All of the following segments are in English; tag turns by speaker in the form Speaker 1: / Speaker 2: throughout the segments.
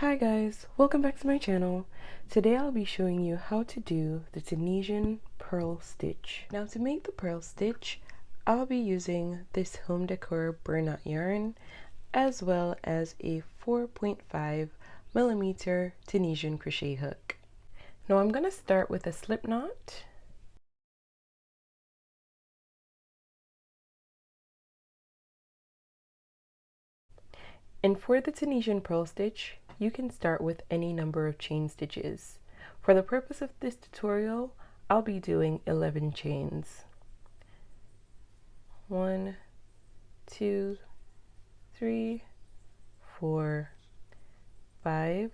Speaker 1: Hi guys, welcome back to my channel. Today I'll be showing you how to do the Tunisian purl stitch. Now to make the purl stitch, I'll be using this home decor burnout yarn as well as a 4.5mm Tunisian crochet hook. Now I'm going to start with a slip knot. And for the Tunisian purl stitch, you can start with any number of chain stitches. For the purpose of this tutorial, I'll be doing 11 chains. 1, 2, 3, 4, 5,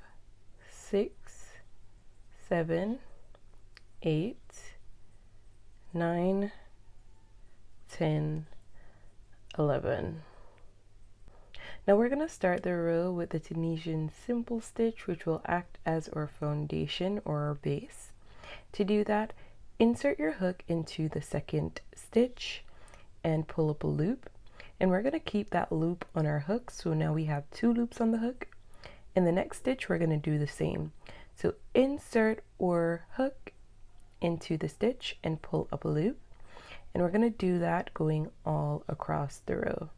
Speaker 1: 6, 7, 8, 9, 10, 11. Now we're going to start the row with the Tunisian simple stitch, which will act as our foundation or our base. To do that, insert your hook into the second stitch and pull up a loop. And we're going to keep that loop on our hook. So now we have 2 loops on the hook. In the next stitch, we're going to do the same. So insert our hook into the stitch and pull up a loop. And we're going to do that going all across the row.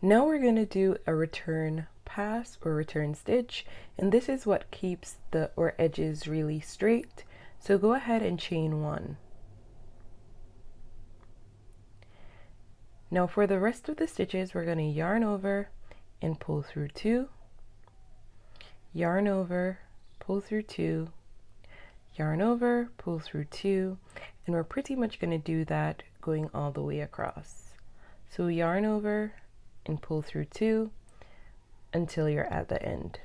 Speaker 1: Now we're going to do a return pass or return stitch, and this is what keeps our edges really straight. So go ahead and chain 1. Now for the rest of the stitches, we're going to yarn over and pull through 2, yarn over, pull through 2, yarn over, pull through 2, and we're pretty much going to do that going all the way across. So yarn over and pull through 2 until you're at the end.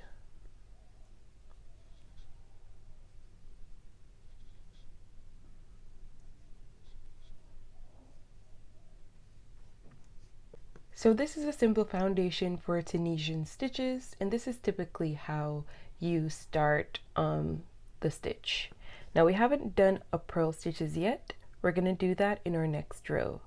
Speaker 1: So this is a simple foundation for Tunisian stitches, and this is typically how you start the stitch. Now we haven't done a purl stitches yet. We're going to do that in our next row.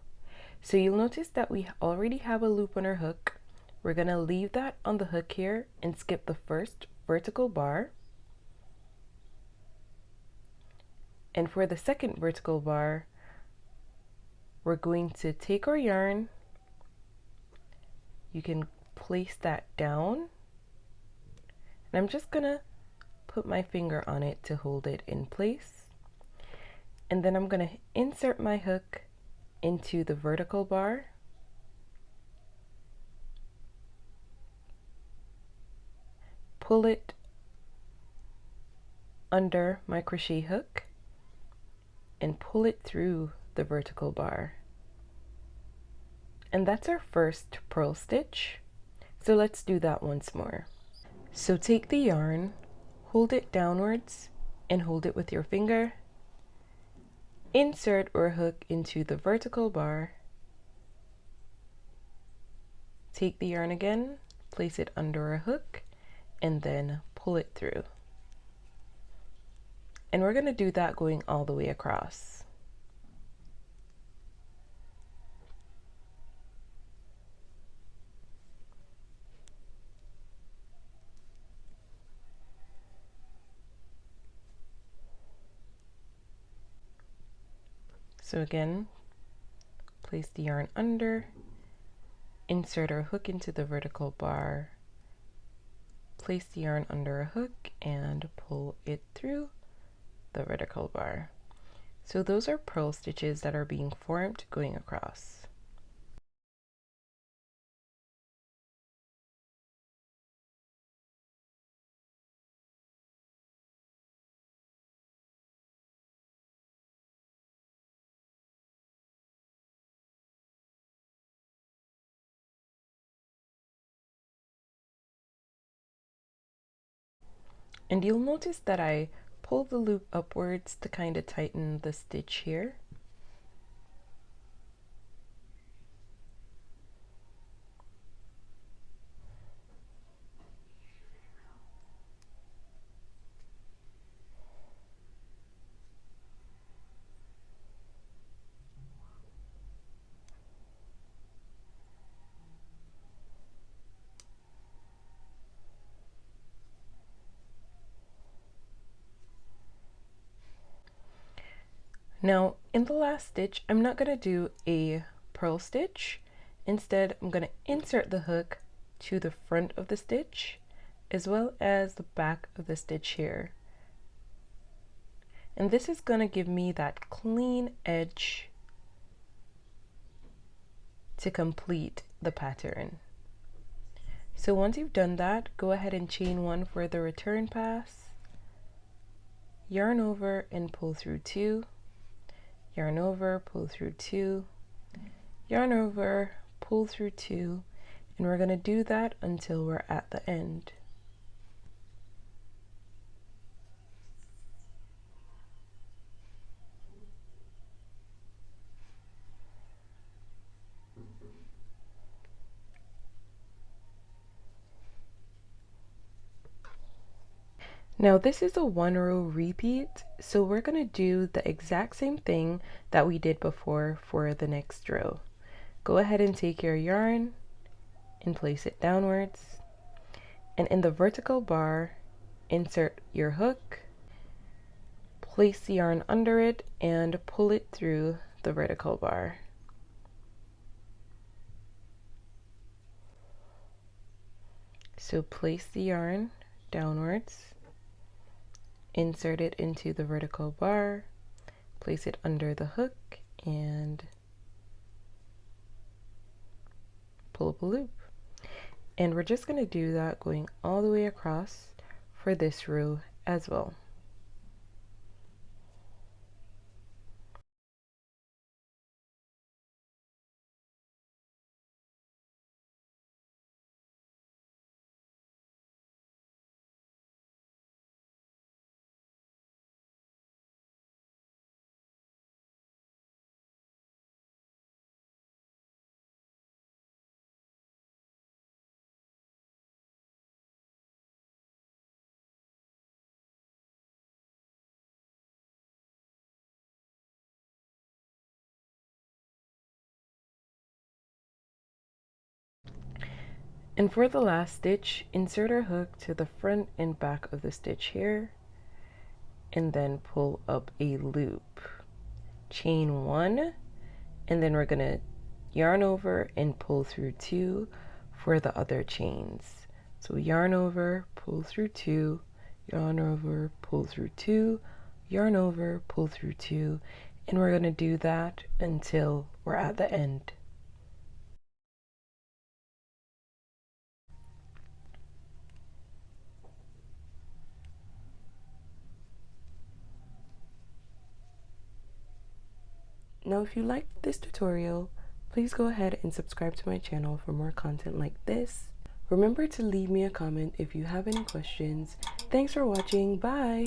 Speaker 1: So you'll notice that we already have a loop on our hook. We're going to leave that on the hook here and skip the first vertical bar. And for the second vertical bar, we're going to take our yarn. You can place that down. And I'm just going to put my finger on it to hold it in place. And then I'm going to insert my hook into the vertical bar. Pull it under my crochet hook and pull it through the vertical bar. And that's our first purl stitch. So let's do that once more. So take the yarn, hold it downwards and hold it with your finger. Insert our hook into the vertical bar. Take the yarn again, place it under a hook, and then pull it through. And we're going to do that going all the way across. So again, place the yarn under, insert our hook into the vertical bar, place the yarn under a hook and pull it through the vertical bar. So those are purl stitches that are being formed going across. And you'll notice that I pull the loop upwards to kind of tighten the stitch here. Now in the last stitch, I'm not going to do a purl stitch. Instead, I'm going to insert the hook to the front of the stitch as well as the back of the stitch here. And this is going to give me that clean edge to complete the pattern. So once you've done that, go ahead and chain one for the return pass, yarn over and pull through two, yarn over, pull through two, yarn over, pull through two, and we're going to do that until we're at the end. Now this is a 1 row repeat, so we're going to do the exact same thing that we did before for the next row. Go ahead and take your yarn and place it downwards, and in the vertical bar, insert your hook, place the yarn under it, and pull it through the vertical bar. So place the yarn downwards, insert it into the vertical bar, place it under the hook, and pull up a loop. And we're just going to do that going all the way across for this row as well. And for the last stitch, insert our hook to the front and back of the stitch here, and then pull up a loop. Chain one, and then we're gonna yarn over and pull through two for the other chains. So yarn over, pull through two, yarn over, pull through two, yarn over, pull through two, and we're gonna do that until we're at the end. Now, if you liked this tutorial, please go ahead and subscribe to my channel for more content like this. Remember to leave me a comment if you have any questions. Thanks for watching. Bye!